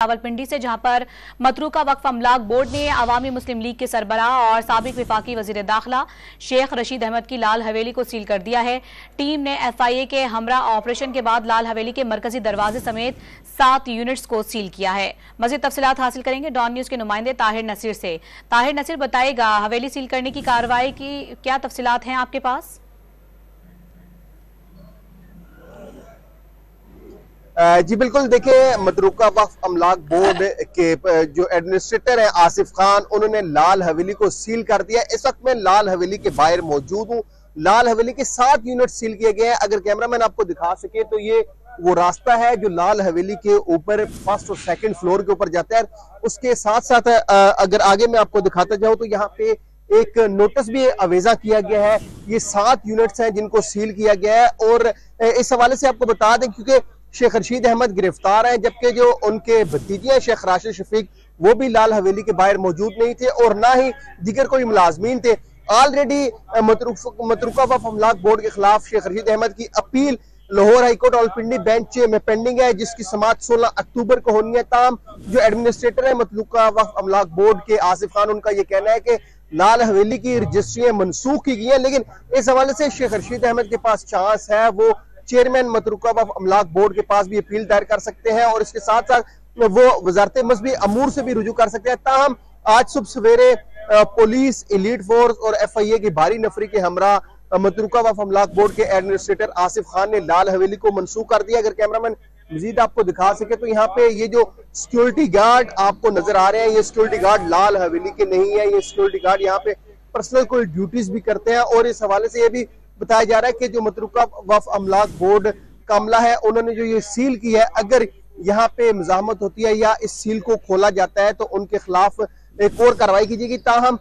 रावलपिंडी से, जहां पर मतरूका वक्फ अमलाक बोर्ड ने अवामी मुस्लिम लीग के सरबराह और साबिक विफाकी वजीर दाखिला शेख रशीद अहमद की लाल हवेली को सील कर दिया है। टीम ने FIA के हमरा ऑपरेशन के बाद लाल हवेली के मरकजी दरवाजे समेत 7 यूनिट्स को सील किया है। मजीद तफसीलात हासिल करेंगे डॉन न्यूज के नुमाइंदे ताहिर नसीर से। ताहिर नसीर, बताएगा हवेली सील करने की कार्रवाई की क्या तफसीलात हैं आपके पास? जी बिल्कुल, देखिए मतरूका वक्फ अमलाक बोर्ड के जो एडमिनिस्ट्रेटर है आसिफ खान, उन्होंने लाल हवेली को सील कर दिया। इस वक्त मैं लाल हवेली के बाहर मौजूद हूँ। लाल हवेली के 7 यूनिट सील किए गए हैं। अगर कैमरामैन आपको दिखा सके तो ये वो रास्ता है जो लाल हवेली के ऊपर फर्स्ट और सेकंड फ्लोर के ऊपर जाता है। उसके साथ साथ अगर आगे मैं आपको दिखाता जाऊं तो यहाँ पे एक नोटिस भी अवेजा किया गया है। ये 7 यूनिट्स हैं जिनको सील किया गया है। और इस हवाले से आपको बता दें, क्योंकि शेख रशीद अहमद गिरफ्तार हैं, जबकि जो उनके भतीजे शेख राशिद शफीक वो भी लाल हवेली के बाहर मौजूद नहीं थे और ना ही दीगर कोई मुलाजमीन थे। ऑलरेडी मतरूका वक्फ अमलाक बोर्ड के खिलाफ शेख रशीद अहमद की appeal Lahore high court Rawalpindi bench में पेंडिंग है, जिसकी समाअत 16 अक्टूबर को होनी है। ताम जो एडमिनिस्ट्रेटर है मतरूका वक्फ अमलाक बोर्ड के आसिफ खान, उनका यह कहना है कि लाल हवेली की रजिस्ट्रियां मनसूख की गई हैं, लेकिन इस हवाले से शेख रशीद अहमद के पास चांस है, वो चेयरमैन मतरूका वक्फ अमलाक बोर्ड के पास भी अपील दायर कर सकते हैं और इसके साथ साथ वो वजारत मजहबी अमूर से भी रुजू कर सकते हैं। ताहम आज सुबह सवेरे पुलिस, एलीट फोर्स और FIA की भारी नफरी के हमरा मतरूका वक्फ अमलाक बोर्ड के एडमिनिस्ट्रेटर आसिफ खान ने लाल हवेली को मनसूख कर दिया। अगर कैमरामैन मजीद आपको दिखा सके तो यहाँ पे ये जो सिक्योरिटी गार्ड आपको नजर आ रहे हैं, ये सिक्योरिटी गार्ड लाल हवेली के नहीं है। ये सिक्योरिटी गार्ड यहाँ पे पर्सनल कोई ड्यूटीज भी करते हैं। और इस हवाले से ये भी बताया जा रहा है कि जो मतरूका वक्फ अमलाक बोर्ड का अमला है, उन्होंने जो ये सील की है, अगर यहाँ पे मुजाहमत होती है या इस सील को खोला जाता है तो उनके खिलाफ एक और कार्रवाई की जाएगी। ताहम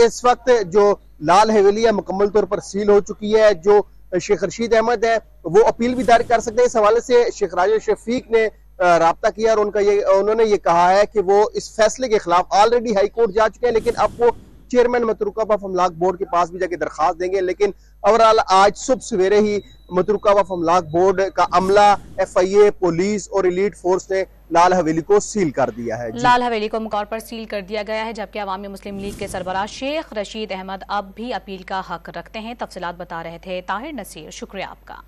इस वक्त जो लाल हवेली है मुकम्मल तौर पर सील हो चुकी है। जो शेख रशीद अहमद है वो अपील भी दायर कर सकते हैं। इस हवाले से शेख राशिद शफीक ने राब्ता किया और उन्होंने ये कहा है कि वो इस फैसले के खिलाफ ऑलरेडी हाई कोर्ट जा चुके हैं, लेकिन अब वो चेयरमैन मतरूका वक्फ अमलाक बोर्ड के पास भी जाके दरखास्त देंगे। लेकिन ओवरऑल आज सुबह सवेरे ही मतरूका वक्फ अमलाक बोर्ड का अमला, FIA, पुलिस और एलीट फोर्स ने लाल हवेली को सील कर दिया है। लाल हवेली को मुकम्मल पर सील कर दिया गया है, जबकि अवामी मुस्लिम लीग के सरबराह शेख रशीद अहमद अब भी अपील का हक रखते हैं। तफसीलात बता रहे थे ताहिर नसीर, शुक्रिया आपका।